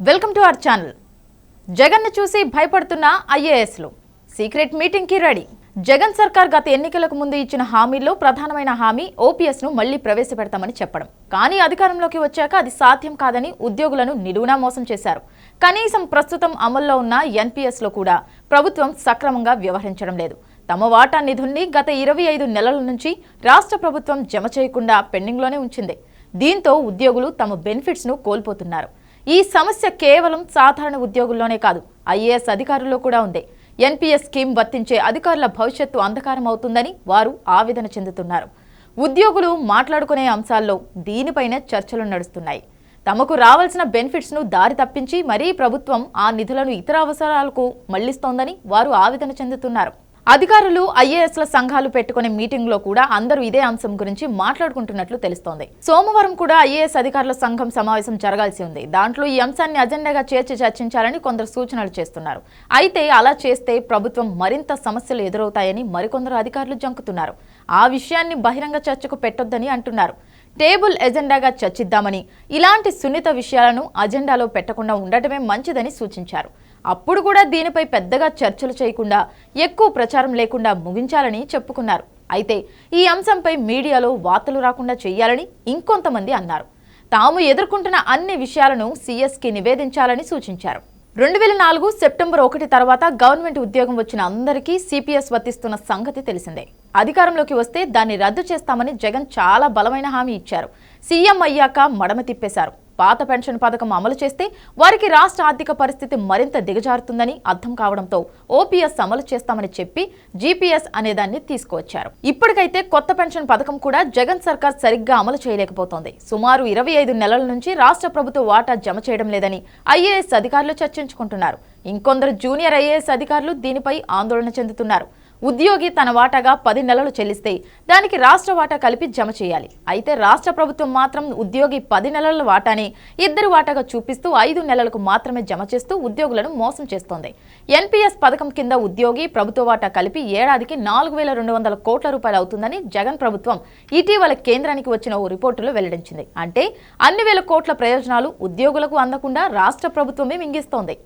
Welcome to our channel. Jagan ను చూసి భయపడుతున్న ఐఏఎస్లు సీక్రెట్ మీటింగ్ కి రెడీ. జగన్ సర్కార్ గత ఎన్నికలకు ముందు ఇచ్చిన హామీల్లో ప్రధానమైన హామీ ఓపీఎస్ ను మళ్లీ ప్రవేశపెడతామని చెప్పడం. కానీ అధికారంలోకి వచ్చాక అది సాధ్యం కాదని ఉద్యోగులను నిలువునా మోసం చేశారు. కనీసం ప్రస్తుతం అమల్లో ఉన్న ఎన్పీఎస్ లో కూడా ప్రభుత్వం సక్రమంగా వ్యవహరించడం లేదు. తమ వాటా నిధుల్ని గత 25 నెలల నుంచి రాష్ట్ర ప్రభుత్వం జమ చేయకుండా పెండింగ్లోనే ఉంచింది. దీంతో ఉద్యోగులు తమ బెనిఫిట్స్ ను కోల్పోతున్నారు. ఈ సమస్య కేవలం సాధారణ ఉద్యోగుల్లోనే కాదు, ఐఏఎస్ అధికారుల్లో కూడా ఉంది. ఎన్పీఎస్ స్కీమ్ వర్తించే అధికారుల భవిష్యత్తు అంధకారం అవుతుందని వారు ఆవేదన చెందుతున్నారు. ఉద్యోగులు మాట్లాడుకునే అంశాల్లో దీనిపైన చర్చలు నడుస్తున్నాయి. తమకు రావాల్సిన బెనిఫిట్స్ ను దారి తప్పించి మరీ ప్రభుత్వం ఆ నిధులను ఇతర అవసరాలకు మళ్లిస్తోందని వారు ఆవేదన చెందుతున్నారు. అధికారులు ఐఏఎస్ల సంఘాలు పెట్టుకునే మీటింగ్ లో కూడా అందరూ ఇదే అంశం గురించి మాట్లాడుకుంటున్నట్లు తెలుస్తోంది. సోమవారం కూడా ఐఏఎస్ అధికారుల సంఘం సమావేశం జరగాల్సి ఉంది. దాంట్లో ఈ అంశాన్ని అజెండాగా చేర్చి చర్చించాలని కొందరు సూచనలు చేస్తున్నారు. అయితే అలా చేస్తే ప్రభుత్వం మరింత సమస్యలు ఎదురవుతాయని మరికొందరు అధికారులు జంకుతున్నారు. ఆ విషయాన్ని బహిరంగ చర్చకు పెట్టొద్దని అంటున్నారు. టేబుల్ ఎజెండాగా చర్చిద్దామని, ఇలాంటి సున్నిత విషయాలను అజెండాలో పెట్టకుండా ఉండటమే మంచిదని సూచించారు. అప్పుడు కూడా దీనిపై పెద్దగా చర్చలు చేయకుండా, ఎక్కువ ప్రచారం లేకుండా ముగించాలని చెప్పుకున్నారు. అయితే ఈ అంశంపై మీడియాలో వార్తలు రాకుండా చేయాలని ఇంకొంతమంది అన్నారు. తాము ఎదుర్కొంటున్న అన్ని విషయాలను సీఎస్కి నివేదించాలని సూచించారు. 2004 సెప్టెంబర్ 1 తర్వాత గవర్నమెంట్ ఉద్యోగం వచ్చిన అందరికీ సిపిఎస్ వర్తిస్తున్న సంగతి తెలిసిందే. అధికారంలోకి వస్తే దాన్ని రద్దు చేస్తామని జగన్ చాలా బలమైన హామీ ఇచ్చారు. సీఎం అయ్యాక మడమ తిప్పేశారు. పాత పెన్షన్ పథకం అమలు చేస్తే వారికి రాష్ట్ర ఆర్థిక పరిస్థితి మరింత దిగజారుతుందని అర్థం కావడంతో ఓపీఎస్ అమలు చేస్తామని చెప్పి జీపీఎస్ అనేదాన్ని తీసుకువచ్చారు. ఇప్పటికైతే కొత్త పెన్షన్ పథకం కూడా జగన్ సర్కార్ సరిగ్గా అమలు చేయలేకపోతోంది. సుమారు 25 నెలల నుంచి రాష్ట్ర ప్రభుత్వ వాటా జమ చేయడం లేదని ఐఏఎస్ అధికారులు చర్చించుకుంటున్నారు. ఇంకొందరు జూనియర్ ఐఏఎస్ అధికారులు దీనిపై ఆందోళన చెందుతున్నారు. ఉద్యోగి తన వాటాగా 10 నెలలు చెల్లిస్తే దానికి రాష్ట్ర వాటా కలిపి జమ చేయాలి. అయితే రాష్ట్ర ప్రభుత్వం మాత్రం ఉద్యోగి 10 నెలల వాటాని ఇద్దరు వాటాగా చూపిస్తూ 5 నెలలకు మాత్రమే జమ చేస్తూ ఉద్యోగులను మోసం చేస్తోంది. ఎన్పీఎస్ పథకం కింద ఉద్యోగి ప్రభుత్వ వాటా కలిపి ఏడాదికి 4,200 కోట్ల రూపాయలు అవుతుందని జగన్ ప్రభుత్వం ఇటీవల కేంద్రానికి వచ్చిన ఓ రిపోర్టులో వెల్లడించింది. అంటే అన్ని వేల కోట్ల ప్రయోజనాలు ఉద్యోగులకు అందకుండా రాష్ట్ర ప్రభుత్వమే మింగిస్తోంది.